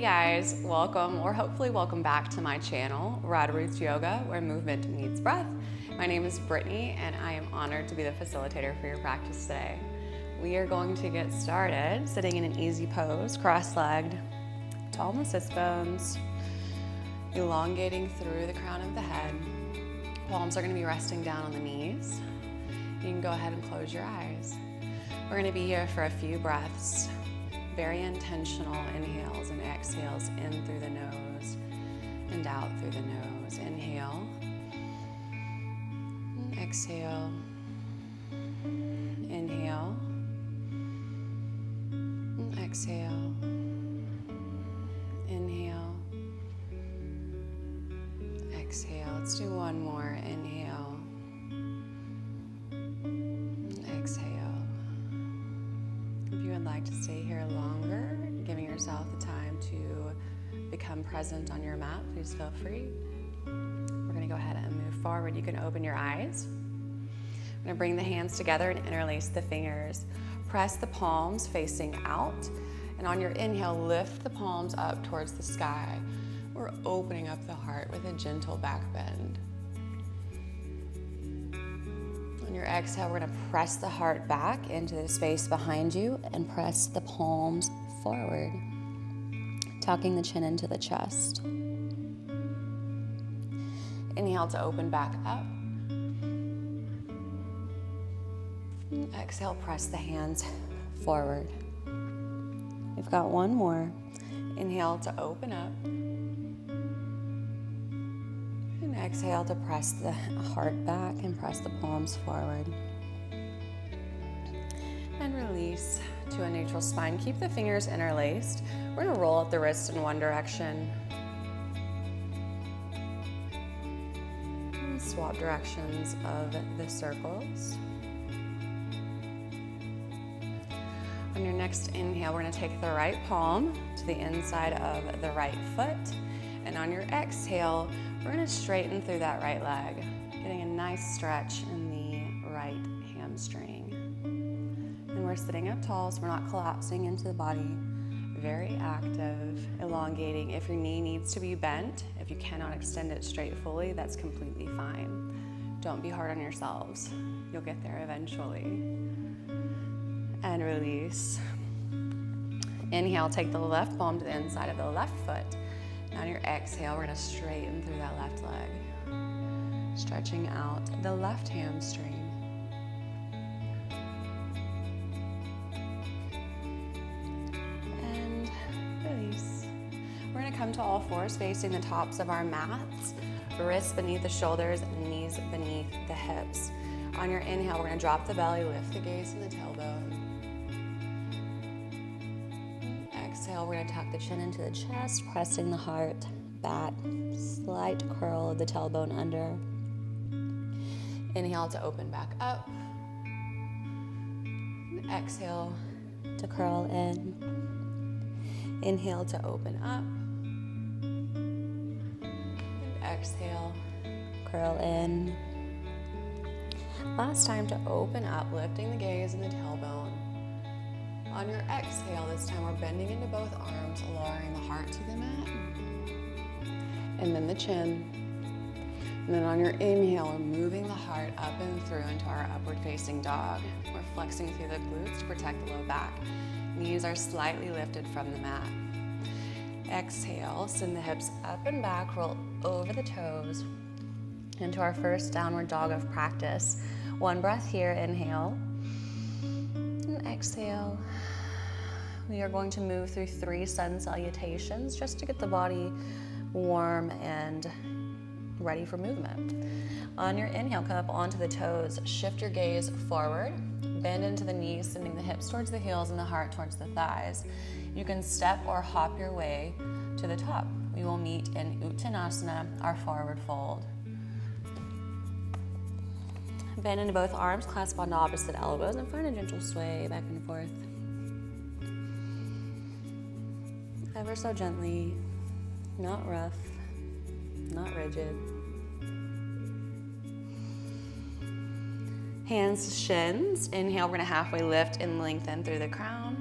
guys, welcome or hopefully welcome back to my channel, Rad Roots Yoga, where movement meets breath. My name is Brittany and I am honored to be the facilitator for your practice today. We are going to get started sitting in an easy pose, cross-legged, tall in the sits bones, elongating through the crown of the head. Palms are going to be resting down on the knees. You can go ahead and close your eyes. We're going to be here for a few breaths. Very intentional inhales and exhales in through the nose and out through the nose. Inhale, and exhale, inhale, and exhale, inhale, exhale. Let's do one more. Inhale, and exhale. If you would like to stay here longer, giving yourself the time to become present on your mat, please feel free. We're going to go ahead and move forward. You can open your eyes. I'm going to bring the hands together and interlace the fingers. Press the palms facing out, and on your inhale, lift the palms up towards the sky. We're opening up the heart with a gentle back bend. On your exhale, we're going to press the heart back into the space behind you and press the palms forward, tucking the chin into the chest. Inhale to open back up. And exhale, press the hands forward. We've got one more. Inhale to open up. And exhale to press the heart back and press the palms forward. And release to a neutral spine. Keep the fingers interlaced. We're going to roll up the wrists in one direction. And swap directions of the circles. On your next inhale, we're going to take the right palm to the inside of the right foot. And on your exhale, we're going to straighten through that right leg, getting a nice stretch in the right hamstring. And we're sitting up tall, so we're not collapsing into the body. Very active, elongating. If your knee needs to be bent, if you cannot extend it straight fully, that's completely fine. Don't be hard on yourselves. You'll get there eventually. And release. Inhale, take the left palm to the inside of the left foot. On your exhale, we're going to straighten through that left leg, stretching out the left hamstring. And release. We're going to come to all fours, facing the tops of our mats, wrists beneath the shoulders, knees beneath the hips. On your inhale, we're going to drop the belly, lift the gaze and the tailbone. Exhale, we're going to tuck the chin into the chest, pressing the heart back, slight curl of the tailbone under. Inhale to open back up. And exhale to curl in. Inhale to open up. And exhale, curl in. Last time to open up, lifting the gaze and the tailbone. On your exhale, this time we're bending into both arms, lowering the heart to the mat. And then the chin. And then on your inhale, we're moving the heart up and through into our upward facing dog. We're flexing through the glutes to protect the low back. Knees are slightly lifted from the mat. Exhale, send the hips up and back, roll over the toes into our first downward dog of practice. One breath here, inhale. And exhale. We are going to move through 3 sun salutations just to get the body warm and ready for movement. On your inhale, come up onto the toes, shift your gaze forward, bend into the knees, sending the hips towards the heels and the heart towards the thighs. You can step or hop your way to the top. We will meet in Uttanasana, our forward fold. Bend into both arms, clasp onto opposite elbows, and find a gentle sway back and forth. Ever so gently, not rough, not rigid. Hands to shins. Inhale, we're going to halfway lift and lengthen through the crown.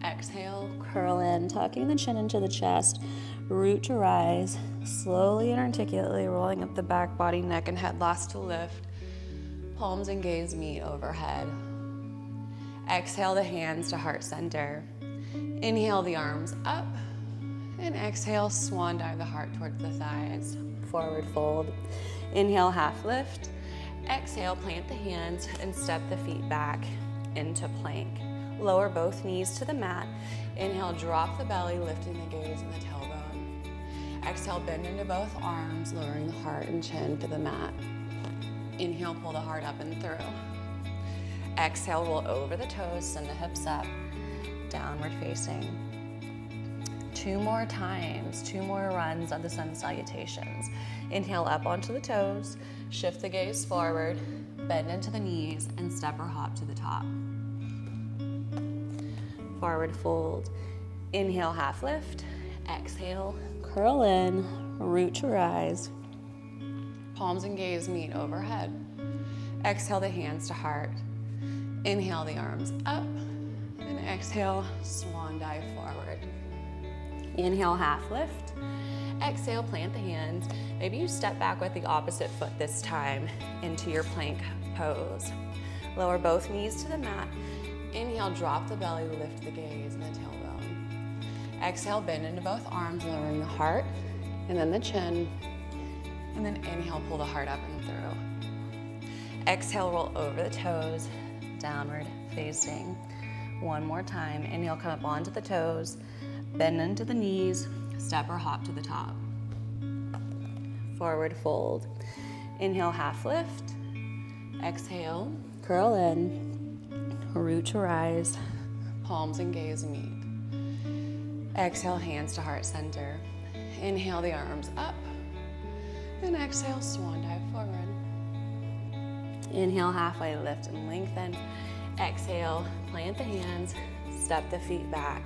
Exhale, curl in, tucking the chin into the chest, root to rise, slowly and articulately rolling up the back, body, neck, and head. last to lift. Palms and gaze meet overhead. Exhale the hands to heart center. Inhale the arms up, and exhale, swan dive the heart towards the thighs. Forward fold. Inhale, half lift. Exhale, plant the hands and step the feet back into plank. Lower both knees to the mat. Inhale, drop the belly, lifting the gaze and the tailbone. Exhale, bend into both arms, lowering the heart and chin to the mat. Inhale, pull the heart up and through. Exhale, roll over the toes, send the hips up, downward facing. 2 more times, 2 more runs of the sun salutations. Inhale up onto the toes, shift the gaze forward, bend into the knees, and step or hop to the top. Forward fold. Inhale, half lift. Exhale, Curl in, root to rise. palms and gaze meet overhead. Exhale the hands to heart. Inhale the arms up, and exhale, swan dive forward. Inhale, half lift. Exhale, plant the hands. Maybe you step back with the opposite foot this time into your plank pose. Lower both knees to the mat. Inhale, drop the belly, lift the gaze and the tailbone. Exhale, bend into both arms, lowering the heart and then the chin. And then inhale, pull the heart up and through. Exhale, roll over the toes, downward facing. 1 more time. Inhale, come up onto the toes, bend into the knees, step or hop to the top. Forward fold. Inhale, half lift. Exhale, Curl in, root to rise. palms and gaze meet. Exhale, hands to heart center. Inhale the arms up. And exhale, swan dive forward. Inhale, halfway lift and lengthen. Exhale, plant the hands, step the feet back,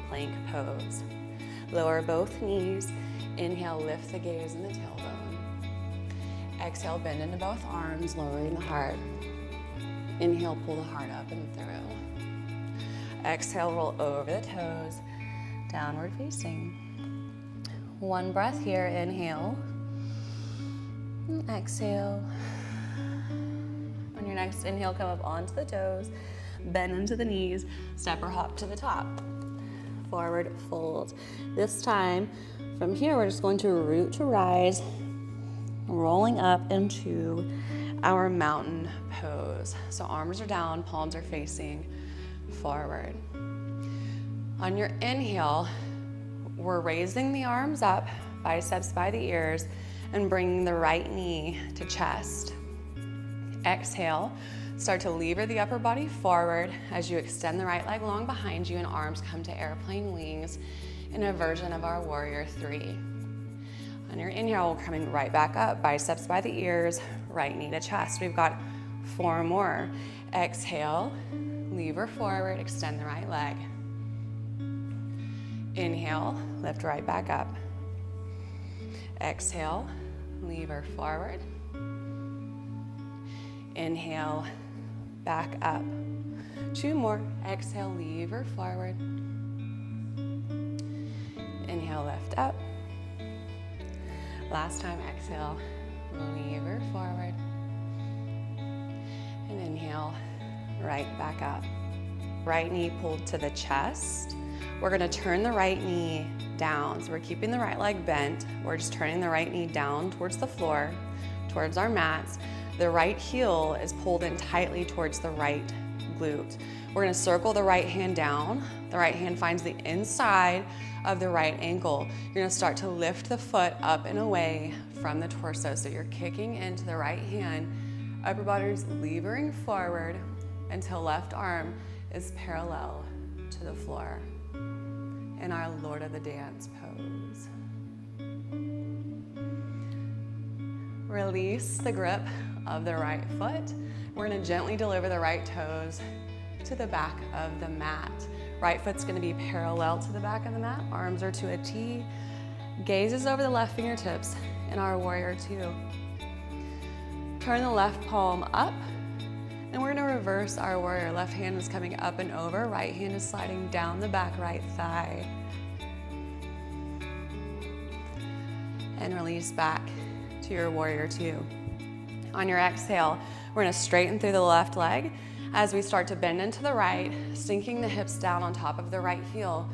plank pose. Lower both knees. Inhale, lift the gaze and the tailbone. Exhale, bend into both arms, lowering the heart. Inhale, pull the heart up and through. Exhale, roll over the toes, downward facing. 1 breath here, inhale. And exhale. On your next inhale, come up onto the toes, bend into the knees, step or hop to the top. Forward fold. This time, from here, we're just going to root to rise, rolling up into our mountain pose. So arms are down, palms are facing forward. On your inhale, we're raising the arms up, biceps by the ears, and bringing the right knee to chest. Exhale, start to lever the upper body forward as you extend the right leg long behind you and arms come to airplane wings in a version of our warrior 3. On your inhale, we're coming right back up, biceps by the ears, right knee to chest. We've got 4 more. Exhale, lever forward, extend the right leg. Inhale, lift right back up. Exhale, lever forward. Inhale, back up. 2 more. Exhale, lever forward. Inhale, lift up. Last time, exhale, lever forward. And inhale, right back up. Right knee pulled to the chest. We're gonna turn the right knee down. So we're keeping the right leg bent. We're just turning the right knee down towards the floor, towards our mats. The right heel is pulled in tightly towards the right glute. We're gonna circle the right hand down. The right hand finds the inside of the right ankle. You're gonna start to lift the foot up and away from the torso. So you're kicking into the right hand, upper body's levering forward until left arm is parallel to the floor in our Lord of the Dance pose. Release the grip of the right foot. We're gonna gently deliver the right toes to the back of the mat. Right foot's gonna be parallel to the back of the mat. Arms are to a T. Gazes over the left fingertips in our warrior 2. Turn the left palm up And we're gonna reverse our warrior. Left hand is coming up and over, right hand is sliding down the back right thigh. And release back to your warrior two. On your exhale, we're gonna straighten through the left leg as we start to bend into the right, sinking the hips down on top of the right heel.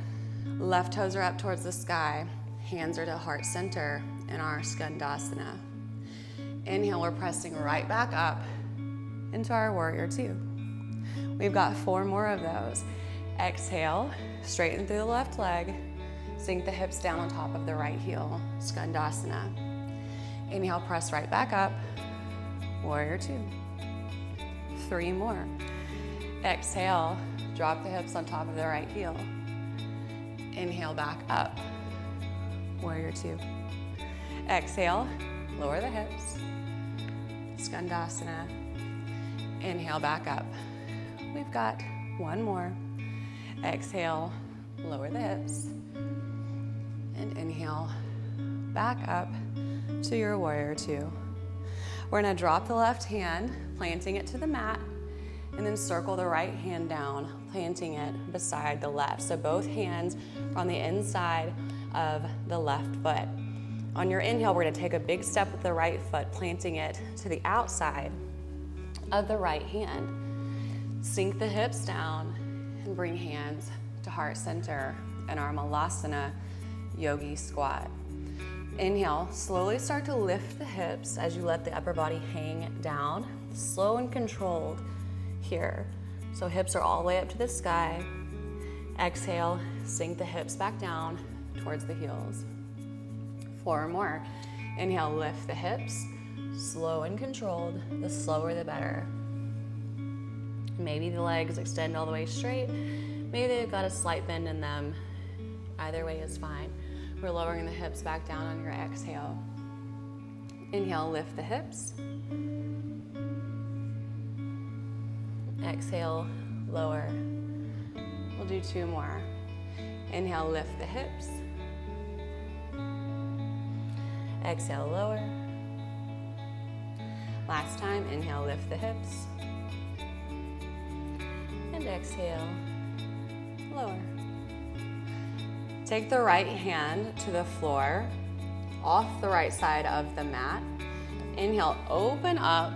Left toes are up towards the sky, hands are to heart center in our skandasana. Inhale, we're pressing right back up into our warrior two. We've got 4 more of those. Exhale, straighten through the left leg, sink the hips down on top of the right heel, skandasana. Inhale, press right back up, warrior two. 3 more. Exhale, drop the hips on top of the right heel. Inhale, back up, warrior two. Exhale, lower the hips, skandasana. Inhale, back up. We've got 1 more. Exhale, lower the hips. And inhale, back up to your warrior two. We're gonna drop the left hand, planting it to the mat, and then circle the right hand down, planting it beside the left. So both hands are on the inside of the left foot. On your inhale, we're gonna take a big step with the right foot, planting it to the outside of the right hand. Sink the hips down and bring hands to heart center in our malasana yogi squat. Inhale, slowly start to lift the hips as you let the upper body hang down. Slow and controlled here. So hips are all the way up to the sky. Exhale, sink the hips back down towards the heels. 4 more. Inhale, lift the hips. Slow and controlled, the slower the better. Maybe the legs extend all the way straight. Maybe they've got a slight bend in them. Either way is fine. We're lowering the hips back down on your exhale. Inhale, lift the hips. Exhale, lower. We'll do 2 more. Inhale, lift the hips. Exhale, lower. Last time, inhale, lift the hips. And exhale, lower. Take the right hand to the floor, off the right side of the mat. Inhale, open up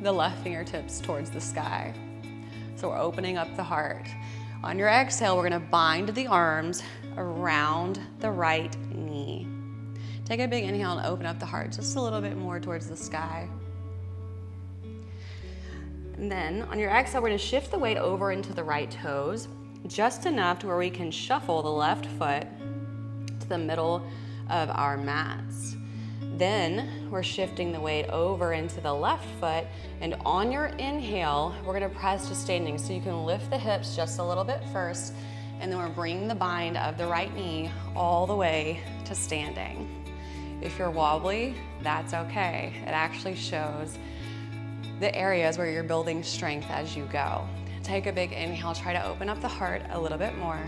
the left fingertips towards the sky. So we're opening up the heart. On your exhale, we're gonna bind the arms around the right knee. Take a big inhale and open up the heart just a little bit more towards the sky. And then on your exhale, we're gonna shift the weight over into the right toes, just enough to where we can shuffle the left foot to the middle of our mats. Then we're shifting the weight over into the left foot, and on your inhale, we're gonna press to standing. So you can lift the hips just a little bit first, and then we're bringing the bind of the right knee all the way to standing. If you're wobbly, that's okay. It actually shows the areas where you're building strength as you go. Take a big inhale, try to open up the heart a little bit more.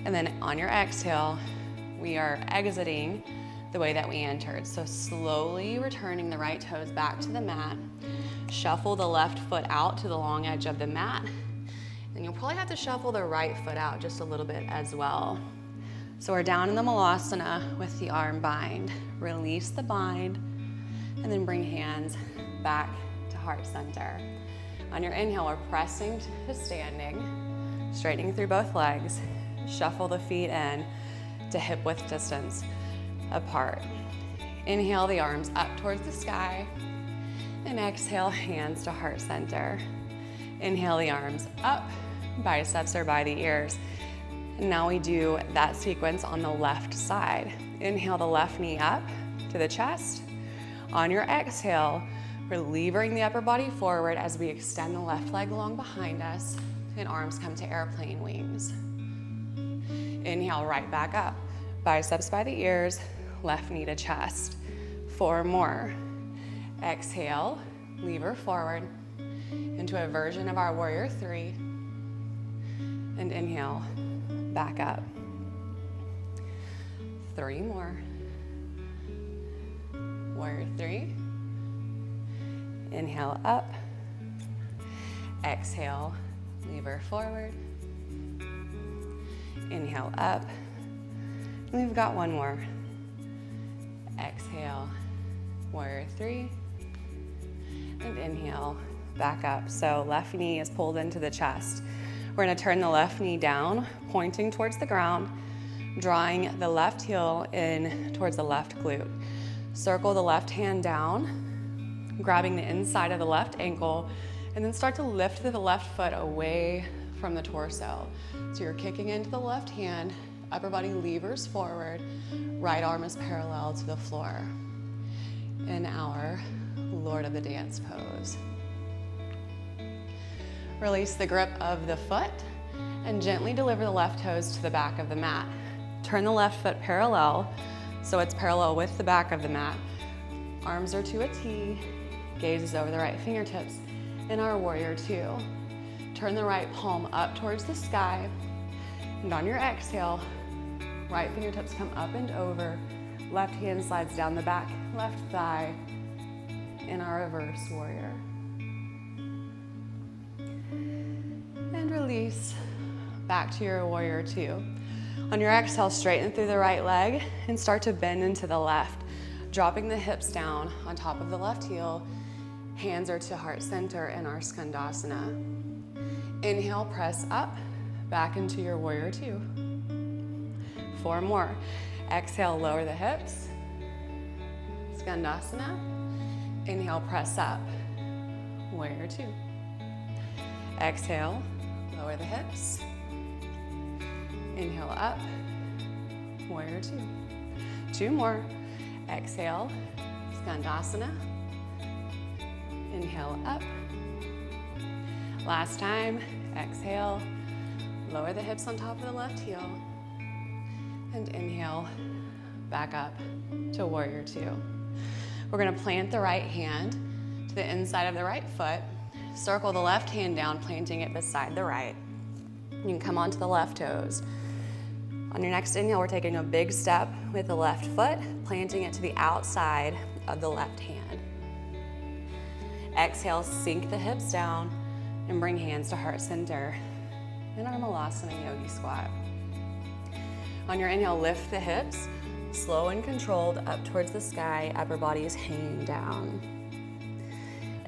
And then on your exhale, we are exiting the way that we entered. So slowly returning the right toes back to the mat. Shuffle the left foot out to the long edge of the mat. And you'll probably have to shuffle the right foot out just a little bit as well. So we're down in the malasana with the arm bind. Release the bind, and then bring hands back to heart center. On your inhale, we're pressing to standing, straightening through both legs. Shuffle the feet in to hip width distance apart. Inhale the arms up towards the sky, and exhale, hands to heart center. Inhale the arms up, biceps are by the ears. And now we do that sequence on the left side. Inhale the left knee up to the chest. On your exhale, we're levering the upper body forward as we extend the left leg along behind us, and arms come to airplane wings. Inhale, right back up. Biceps by the ears, left knee to chest. 4 more. Exhale, lever forward into a version of our warrior 3. And inhale, back up. 3 more. Warrior 3. Inhale up. Exhale, lever forward. Inhale up. And we've got one more. Exhale, warrior three. And inhale, back up. So left knee is pulled into the chest. We're gonna turn the left knee down, pointing towards the ground, drawing the left heel in towards the left glute. Circle the left hand down, grabbing the inside of the left ankle, and then start to lift the left foot away from the torso. So you're kicking into the left hand, upper body levers forward, right arm is parallel to the floor in our Lord of the Dance pose. Release the grip of the foot and gently deliver the left toes to the back of the mat. Turn the left foot parallel, so it's parallel with the back of the mat. Arms are to a T, gaze is over the right fingertips in our warrior two. Turn the right palm up towards the sky, and on your exhale, right fingertips come up and over, left hand slides down the back, left thigh in our reverse warrior. And release back to your warrior two. On your exhale, straighten through the right leg and start to bend into the left, dropping the hips down on top of the left heel. Hands are to heart center in our skandasana. Inhale, press up, back into your warrior two. 4 more. Exhale, lower the hips. Skandasana. Inhale, press up, warrior two. Exhale, lower the hips. Inhale up, warrior two. 2 more. Exhale, skandasana. Inhale up. Last time, exhale, lower the hips on top of the left heel. And inhale, back up to warrior two. We're gonna plant the right hand to the inside of the right foot. Circle the left hand down, planting it beside the right. You can come onto the left toes. On your next inhale, we're taking a big step with the left foot, planting it to the outside of the left hand. Exhale, sink the hips down and bring hands to heart center in our Malasana Yogi Squat. On your inhale, lift the hips, slow and controlled up towards the sky, upper body is hanging down.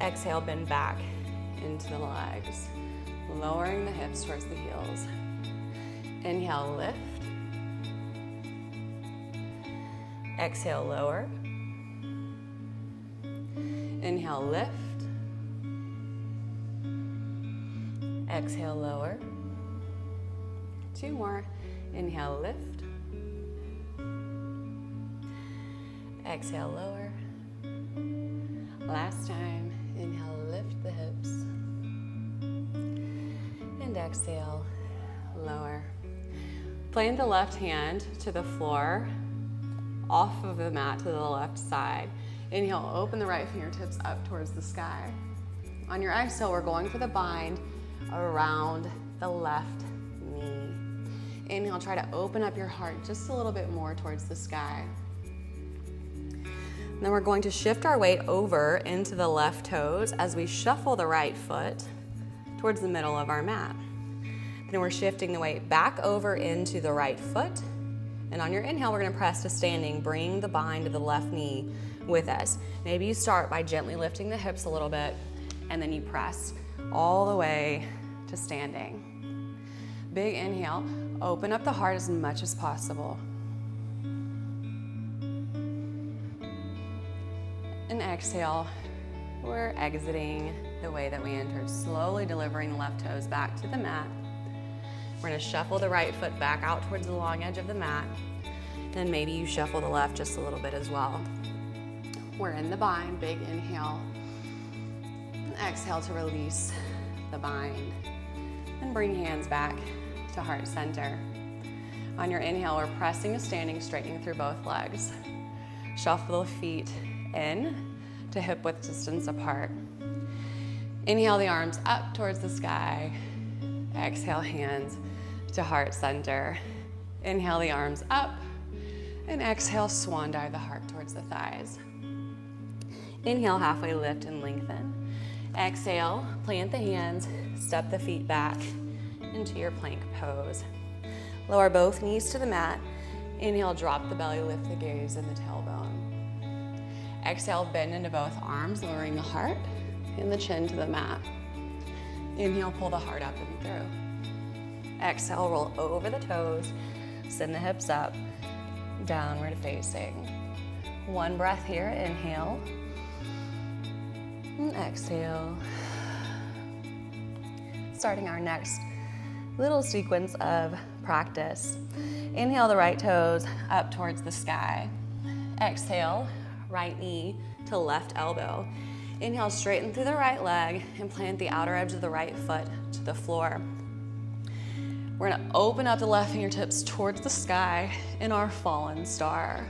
Exhale, bend back into the legs, lowering the hips towards the heels. Inhale, lift. Exhale, lower. Inhale, lift. Exhale, lower. 2 more. Inhale, lift. Exhale, lower. Last time. Inhale, lift the hips. And exhale, lower. Plant the left hand to the floor, off of the mat to the left side. Inhale, open the right fingertips up towards the sky. On your exhale, we're going for the bind around the left knee. Inhale, try to open up your heart just a little bit more towards the sky. And then we're going to shift our weight over into the left toes as we shuffle the right foot towards the middle of our mat. Then we're shifting the weight back over into the right foot. And on your inhale, we're gonna press to standing. Bring the bind of the left knee with us. Maybe you start by gently lifting the hips a little bit, and then you press all the way to standing. Big inhale, open up the heart as much as possible. And exhale, we're exiting the way that we entered, slowly delivering the left toes back to the mat. We're gonna shuffle the right foot back out towards the long edge of the mat. Then maybe you shuffle the left just a little bit as well. We're in the bind, big inhale. And exhale to release the bind. And bring hands back to heart center. On your inhale, we're pressing to standing, straightening through both legs. Shuffle the feet in to hip width distance apart. Inhale the arms up towards the sky. Exhale, hands to heart center. Inhale the arms up, and exhale, swan dive the heart towards the thighs. Inhale, halfway lift and lengthen. Exhale, plant the hands, step the feet back into your plank pose. Lower both knees to the mat. Inhale, drop the belly, lift the gaze and the tailbone. Exhale, bend into both arms, lowering the heart and the chin to the mat. Inhale, pull the heart up and through. Exhale, roll over the toes, send the hips up, downward facing. One breath here, inhale, and exhale. Starting our next little sequence of practice. Inhale the right toes up towards the sky. Exhale, right knee to left elbow. Inhale, straighten through the right leg and plant the outer edge of the right foot to the floor. We're gonna open up the left fingertips towards the sky in our fallen star.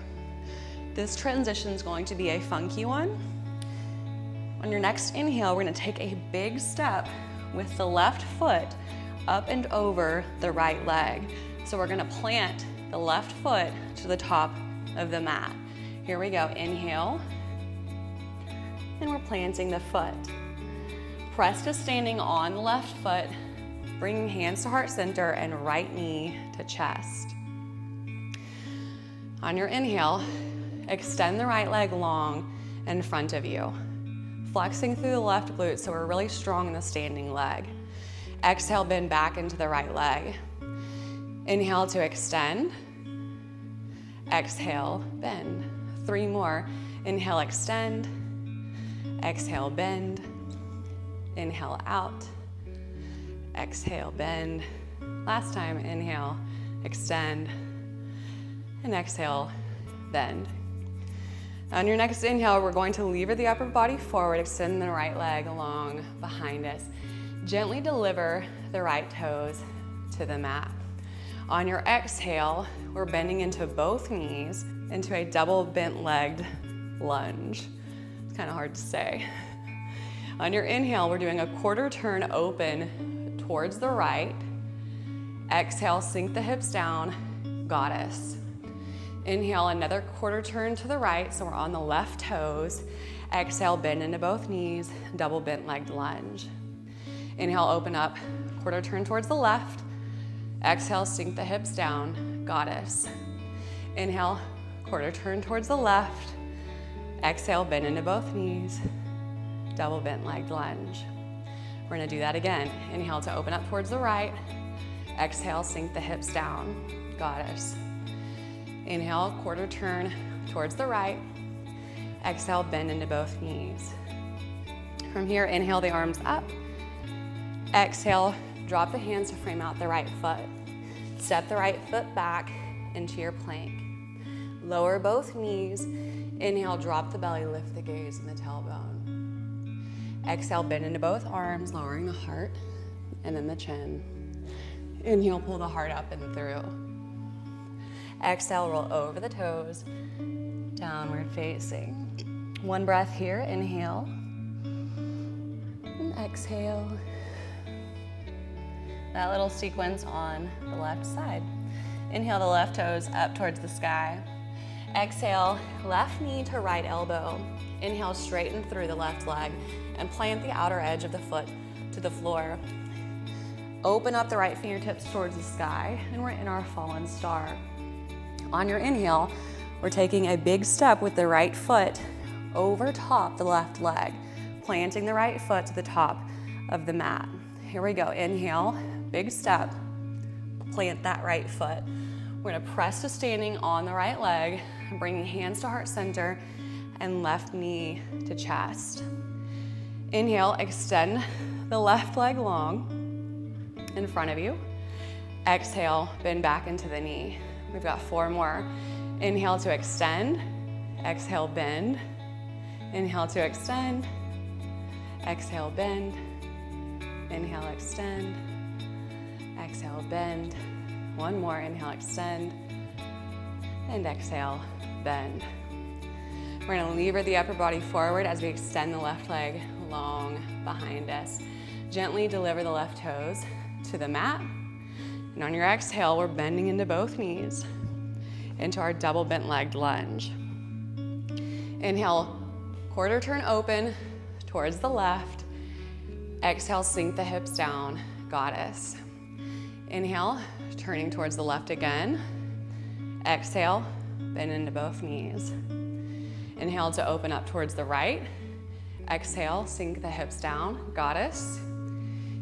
This transition is going to be a funky one. On your next inhale, we're gonna take a big step with the left foot up and over the right leg. So we're gonna plant the left foot to the top of the mat. Here we go, inhale, and we're planting the foot. Press to standing on the left foot, bringing hands to heart center and right knee to chest. On your inhale, extend the right leg long in front of you, flexing through the left glute so we're really strong in the standing leg. Exhale, bend back into the right leg. Inhale to extend. Exhale, bend. 3 more. Inhale, extend. Exhale, bend. Inhale, out. Exhale, bend. Last time, inhale, extend. And exhale, bend. On your next inhale, we're going to lever the upper body forward, extend the right leg along behind us. Gently deliver the right toes to the mat. On your exhale, we're bending into both knees into a double bent-legged lunge. It's kind of hard to say. On your inhale, we're doing a quarter turn open towards the right. Exhale, sink the hips down, goddess. Inhale, another quarter turn to the right, so we're on the left toes. Exhale, bend into both knees, double bent-legged lunge. Inhale, open up, quarter turn towards the left. Exhale, sink the hips down, goddess. Inhale, quarter turn towards the left. Exhale, bend into both knees, double bent-legged lunge. We're gonna do that again. Inhale to open up towards the right. Exhale, sink the hips down, goddess. Inhale, quarter turn towards the right. Exhale, bend into both knees. From here, inhale the arms up. Exhale, drop the hands to frame out the right foot. Step the right foot back into your plank. Lower both knees. Inhale, drop the belly, lift the gaze and the tailbone. Exhale, bend into both arms, lowering the heart and then the chin. Inhale, pull the heart up and through. Exhale, roll over the toes, downward facing. One breath here, inhale, and exhale. That little sequence on the left side. Inhale the left toes up towards the sky. Exhale, left knee to right elbow. Inhale, straighten through the left leg and plant the outer edge of the foot to the floor. Open up the right fingertips towards the sky, and we're in our fallen star. On your inhale, we're taking a big step with the right foot over top the left leg, planting the right foot to the top of the mat. Here we go, inhale, big step, plant that right foot. We're gonna press to standing on the right leg, bringing hands to heart center and left knee to chest. Inhale, extend the left leg long in front of you. Exhale, bend back into the knee. We've got 4 more. Inhale to extend, exhale, bend. Inhale to extend, exhale, bend. Inhale, extend, exhale, bend. 1 more, inhale, extend, and exhale, bend. We're gonna lever the upper body forward as we extend the left leg long behind us. Gently deliver the left toes to the mat. And on your exhale, we're bending into both knees into our double bent-legged lunge. Inhale, quarter turn open towards the left. Exhale, sink the hips down, goddess. Inhale, turning towards the left again. Exhale, bend into both knees. Inhale to open up towards the right. Exhale, sink the hips down, goddess.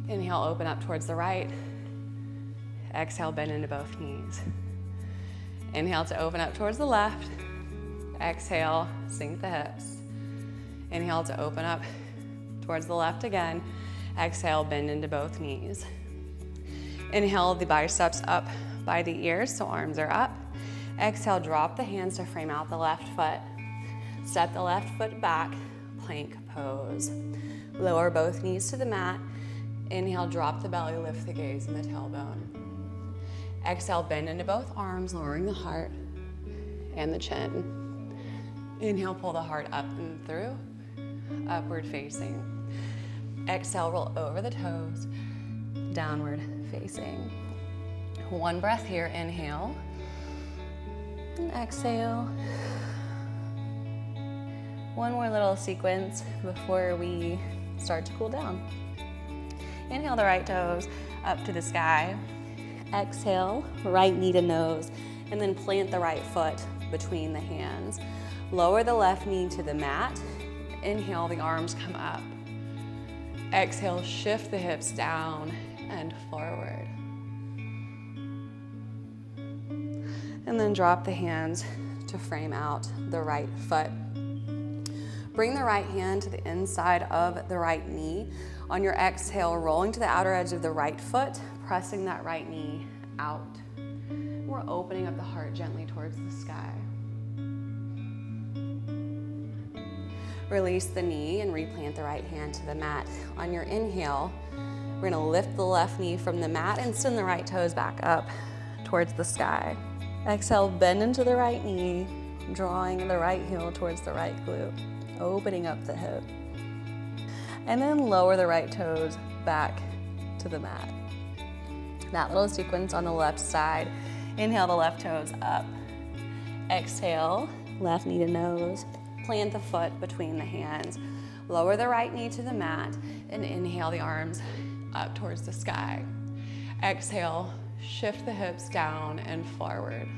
Inhale, open up towards the right. Exhale, bend into both knees. Inhale to open up towards the left. Exhale, sink the hips. Inhale to open up towards the left again. Exhale, bend into both knees. Inhale the biceps up by the ears, so arms are up. Exhale, drop the hands to frame out the left foot. Step the left foot back, plank pose. Lower both knees to the mat. Inhale, drop the belly, lift the gaze and the tailbone. Exhale, bend into both arms, lowering the heart and the chin. Inhale, pull the heart up and through, upward facing. Exhale, roll over the toes, downward facing. One breath here, inhale, and exhale. One more little sequence before we start to cool down. Inhale the right toes up to the sky. Exhale, right knee to nose, and then plant the right foot between the hands. Lower the left knee to the mat. Inhale, the arms come up. Exhale, shift the hips down and forward. And then drop the hands to frame out the right foot. Bring the right hand to the inside of the right knee. On your exhale, rolling to the outer edge of the right foot, pressing that right knee out. We're opening up the heart gently towards the sky. Release the knee and replant the right hand to the mat. On your inhale, we're gonna lift the left knee from the mat and send the right toes back up towards the sky. Exhale, bend into the right knee, drawing the right heel towards the right glute, opening up the hip. And then lower the right toes back to the mat. That little sequence on the left side. Inhale the left toes up. Exhale, left knee to nose. Plant the foot between the hands. Lower the right knee to the mat and inhale the arms up towards the sky. Exhale, shift the hips down and forward.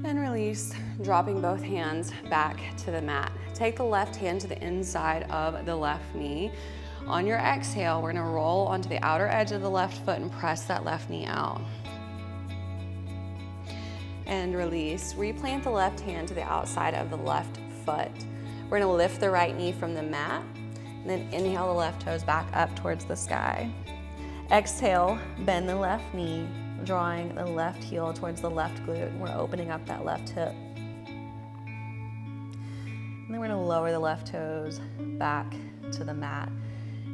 And release, dropping both hands back to the mat. Take the left hand to the inside of the left knee. On your exhale, we're gonna roll onto the outer edge of the left foot and press that left knee out. And release, replant the left hand to the outside of the left foot. We're gonna lift the right knee from the mat, and then inhale the left toes back up towards the sky. Exhale, bend the left knee, drawing the left heel towards the left glute. We're opening up that left hip. And then we're gonna lower the left toes back to the mat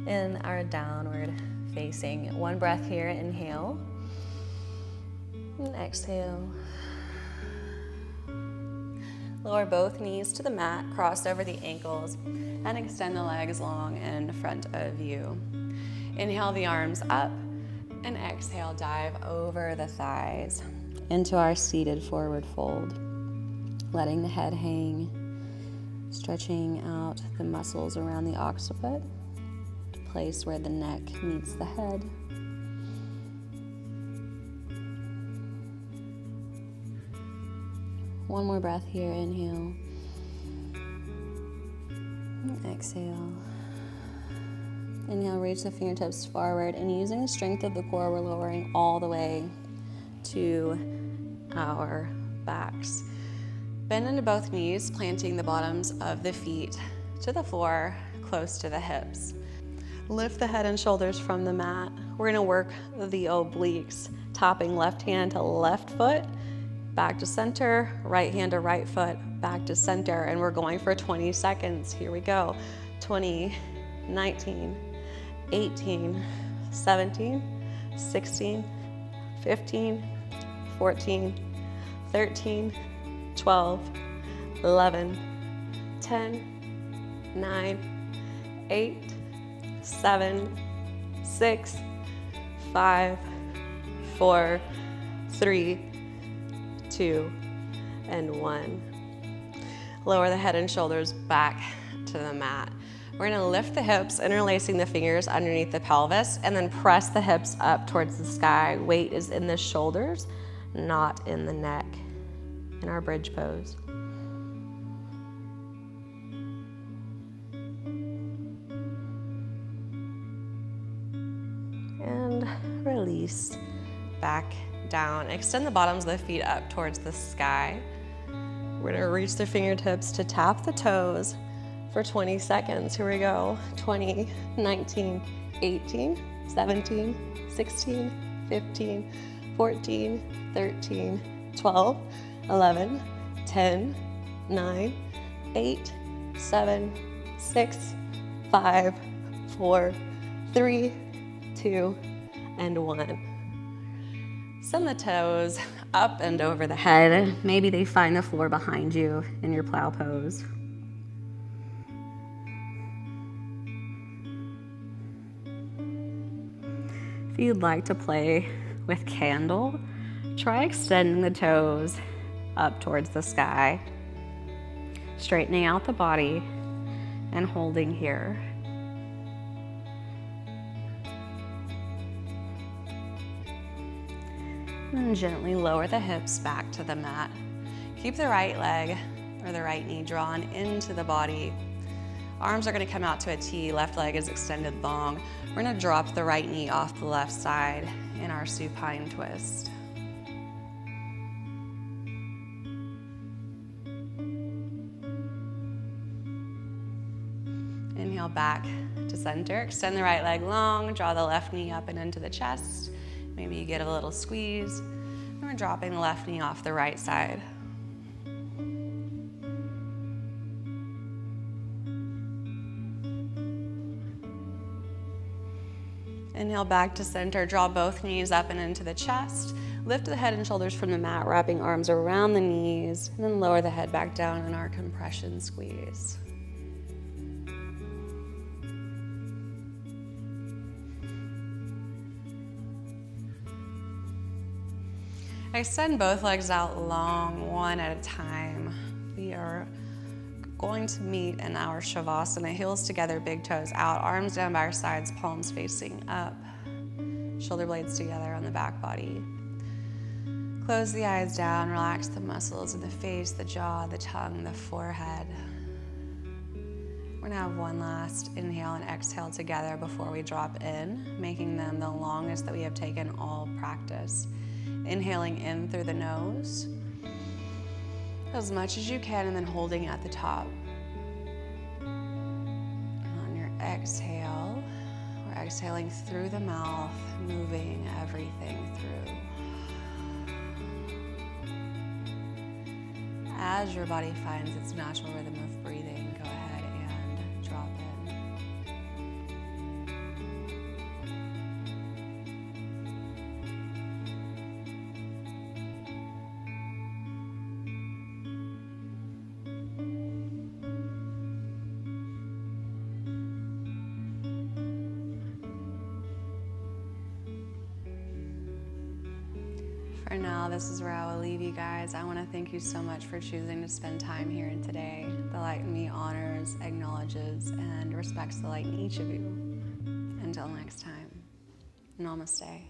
in our downward facing. One breath here, inhale, and exhale. Lower both knees to the mat, cross over the ankles, and extend the legs long in front of you. Inhale the arms up, and exhale, dive over the thighs into our seated forward fold. Letting the head hang, stretching out the muscles around the occiput, place where the neck meets the head. One more breath here, inhale, and exhale. Inhale, reach the fingertips forward, and using the strength of the core, we're lowering all the way to our backs. Bend into both knees, planting the bottoms of the feet to the floor, close to the hips. Lift the head and shoulders from the mat. We're gonna work the obliques, topping left hand to left foot, back to center, right hand to right foot, back to center, and we're going for 20 seconds. Here we go. 20, 19, 18, 17, 16, 15, 14, 13, 12, 11, 10, 9, 8, 7, 6, 5, 4, 3, 2, and 1. Lower the head and shoulders back to the mat. We're gonna lift the hips, interlacing the fingers underneath the pelvis, and then press the hips up towards the sky. Weight is in the shoulders, not in the neck, in our bridge pose. And release back down. Extend the bottoms of the feet up towards the sky. We're gonna reach the fingertips to tap the toes for 20 seconds. Here we go. 20, 19, 18, 17, 16, 15, 14, 13, 12, 11, 10, 9, 8, 7, 6, 5, 4, 3, 2, and 1. Send the toes up and over the head. Maybe they find the floor behind you in your plow pose. If you'd like to play with candle, try extending the toes up towards the sky, straightening out the body and holding here. And gently lower the hips back to the mat. Keep the right leg or the right knee drawn into the body. Arms are gonna come out to a T, left leg is extended long. We're gonna drop the right knee off the left side in our supine twist. Inhale back to center. Extend the right leg long, draw the left knee up and into the chest. Maybe you get a little squeeze. And we're dropping the left knee off the right side. Inhale back to center. Draw both knees up and into the chest. Lift the head and shoulders from the mat, wrapping arms around the knees, and then lower the head back down in our compression squeeze. Extend both legs out long, one at a time. We are going to meet in our Shavasana, heels together, big toes out, arms down by our sides, palms facing up, shoulder blades together on the back body. Close the eyes down, relax the muscles of the face, the jaw, the tongue, the forehead. We're gonna have one last inhale and exhale together before we drop in, making them the longest that we have taken all practice. Inhaling in through the nose, as much as you can, and then holding at the top. On your exhale, we're exhaling through the mouth, moving everything through. As your body finds its natural rhythm of breathing, go ahead and drop in. For now, this is where I will leave you guys. I want to thank you so much for choosing to spend time here and today. The light in me honors, acknowledges, and respects the light in each of you. Until next time, namaste.